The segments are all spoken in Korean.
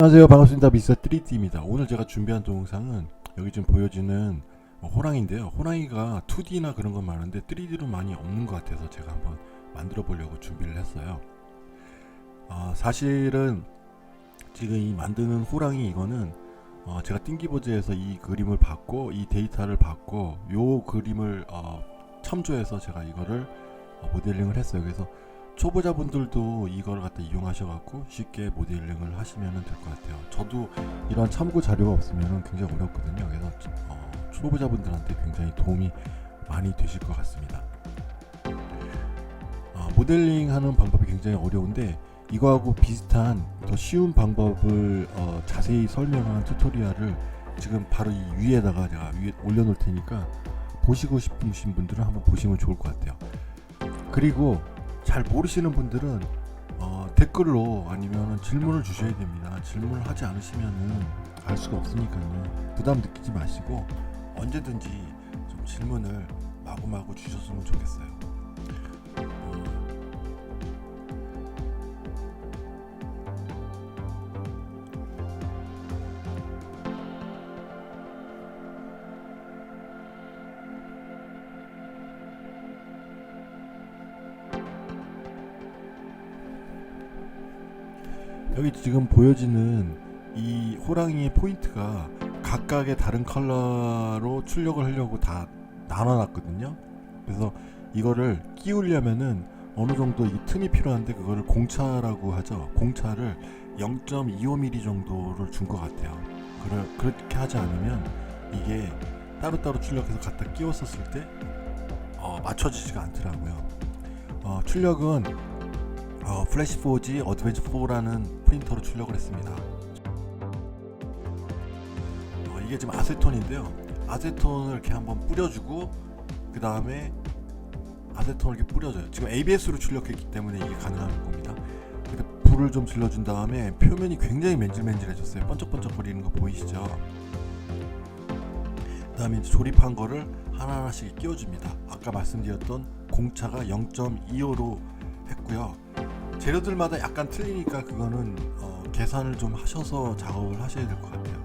안녕하세요, 반갑습니다. 미스터 3D입니다. 오늘 제가 준비한 동영상은 여기 지금 보여지는 호랑이인데요. 호랑이가 2D나 그런 건 많은데 3D로 많이 없는 것 같아서 제가 한번 만들어 보려고 준비를 했어요. 사실은 지금 이 만드는 호랑이 이거는 제가 띵기보드에서 이 그림을 받고 이 데이터를 받고 요 그림을 첨조해서 제가 이거를 모델링을 했어요. 그래서 초보자분들도 이걸 갖다 이용하셔갖고 쉽게 모델링을 하시면 될 것 같아요. 저도 이런 참고 자료가 없으면 굉장히 어렵거든요. 그래서 초보자분들한테 굉장히 도움이 많이 되실 것 같습니다. 모델링 하는 방법이 굉장히 어려운데 이거하고 비슷한 더 쉬운 방법을 자세히 설명한 튜토리얼을 지금 바로 이 위에다가 제가 위에 올려놓을 테니까 보시고 싶으신 분들은 한번 보시면 좋을 것 같아요. 그리고 잘 모르시는 분들은 댓글로 아니면 질문을 주셔야 됩니다. 질문을 하지 않으시면 알 수가 없으니까요. 부담 느끼지 마시고 언제든지 좀 질문을 마구마구 주셨으면 좋겠어요. 여기 지금 보여지는 이 호랑이의 포인트가 각각의 다른 컬러로 출력을 하려고 다 나눠놨거든요. 그래서 이거를 끼우려면은 어느 정도 이 틈이 필요한데 그거를 공차라고 하죠. 공차를 0.25mm 정도를 준 것 같아요. 그렇게 하지 않으면 이게 따로따로 출력해서 갖다 끼웠었을 때 맞춰지지가 않더라고요. 출력은 플래시4G 어드밴스 4라는 프린터로 출력을 했습니다. 이게 지금 아세톤인데요. 아세톤을 이렇게 한번 뿌려주고 그 다음에 아세톤을 이렇게 뿌려줘요. 지금 ABS로 출력했기 때문에 이게 가능한 겁니다. 근데 불을 좀 질러준 다음에 표면이 굉장히 맨질맨질해졌어요. 번쩍번쩍거리는 거 보이시죠? 그 다음에 이제 조립한 거를 하나하나씩 끼워줍니다. 아까 말씀드렸던 공차가 0.25로 했고요. 재료들마다 약간 틀리니까 그거는 계산을 좀 하셔서 작업을 하셔야 될 것 같아요.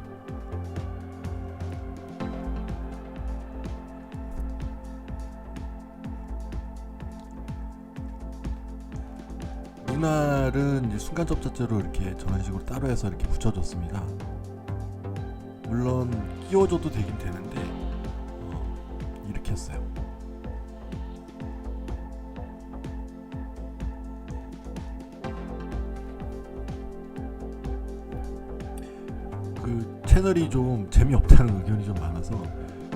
눈알은 이제 순간 접착제로 이렇게 저런 식으로 따로 해서 이렇게 붙여줬습니다. 물론 끼워줘도 되긴 되는데 이렇게 했어요. 그 채널이 좀 재미없다는 의견이 좀 많아서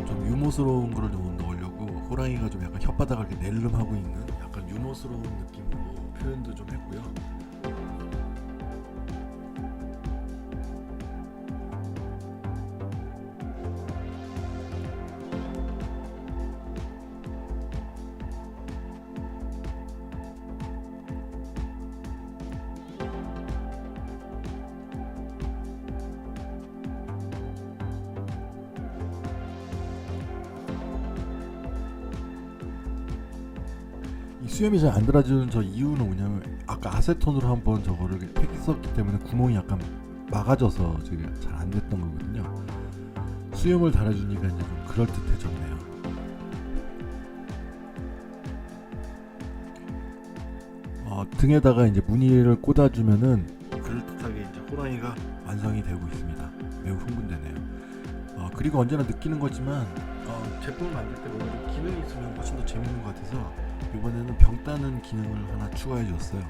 좀 유머스러운 거를 좀 넣으려고 호랑이가 좀 약간 혓바닥을 이렇게 낼름하고 있는 약간 유머스러운 느낌으로 표현도 좀 했고요. 이 수염이 잘 안 들어주는 저 이유는 뭐냐면 아까 아세톤으로 한번 저거를 했었기 때문에 구멍이 약간 막아져서 지금 잘 안 됐던 거거든요. 수염을 달아주니까 이제 좀 그럴듯해졌네요. 등에다가 이제 무늬를 꽂아주면은 그럴듯하게 이제 호랑이가 완성이 되고 있습니다. 매우 흥분되네요. 그리고 언제나 느끼는 거지만 제품을 만들 때 뭔가 기능이 있으면 훨씬 더 재밌는 것 같아서 이번에는 병 따는 기능을 하나 추가해 줬어요.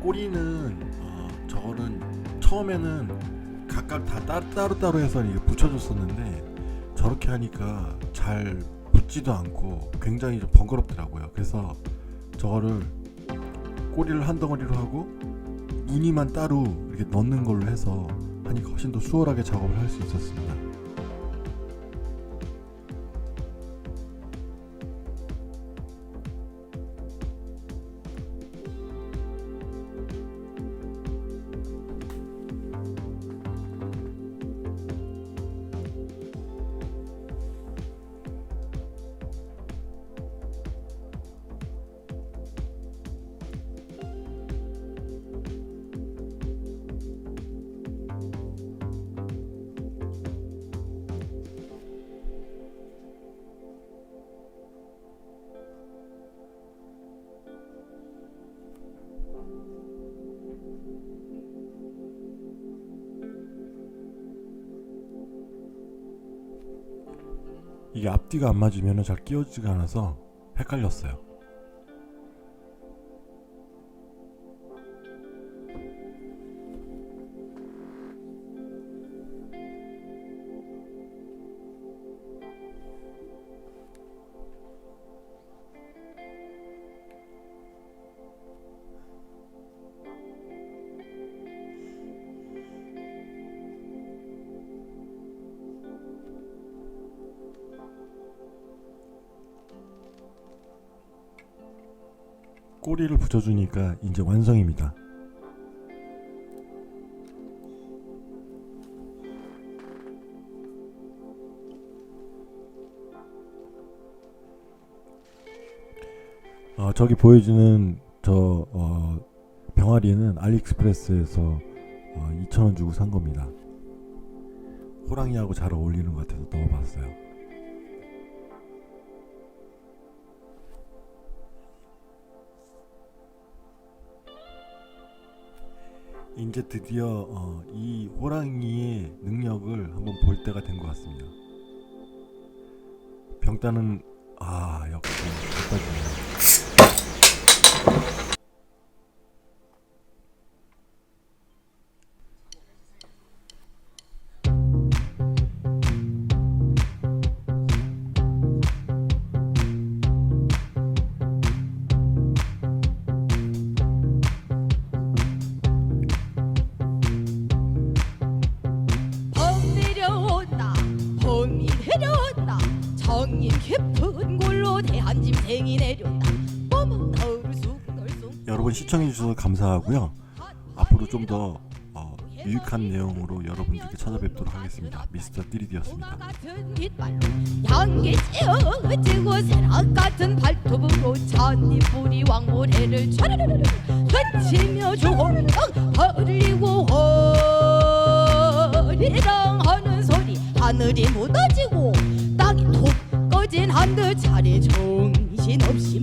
꼬리는 저거는 처음에는 각각 다 따로따로 해서 이게 붙여줬었는데 저렇게 하니까 잘 붙지도 않고 굉장히 좀 번거롭더라고요. 그래서 저거를 꼬리를 한 덩어리로 하고 무늬만 따로 이렇게 넣는 걸로 해서 하니까 훨씬 더 수월하게 작업을 할 수 있었습니다. 이게 앞뒤가 안 맞으면 잘 끼워지지가 않아서 헷갈렸어요. 꼬리를 붙여주니까 이제 완성입니다. 저기 보여지는 저 병아리는 알리익스프레스에서 2,000원 주고 산 겁니다. 호랑이하고 잘 어울리는 것 같아서 넣어봤어요. 이제 드디어 이 호랑이의 능력을 한번 볼 때가 된 것 같습니다. 병따는 역시 병따지네요. 내려온다. 정인 깊은 골로 대한 짐승이 내려온다. 몸은 덜숭덜숭. 여러분 시청해주셔서 감사하고요. 앞으로 좀 더 유익한 내용으로 여러분들께 찾아뵙도록 하겠습니다. 미스터 3D였습니다. 향기 찌어지고 새락 같은 발톱으로 잔디뿌리 왕모래를 촤르르르 던지며 조르륵 흘리고 허리랑 하는 소리. 하늘이 무너지고 땅이 툭 꺼진 한들 차례 정신없이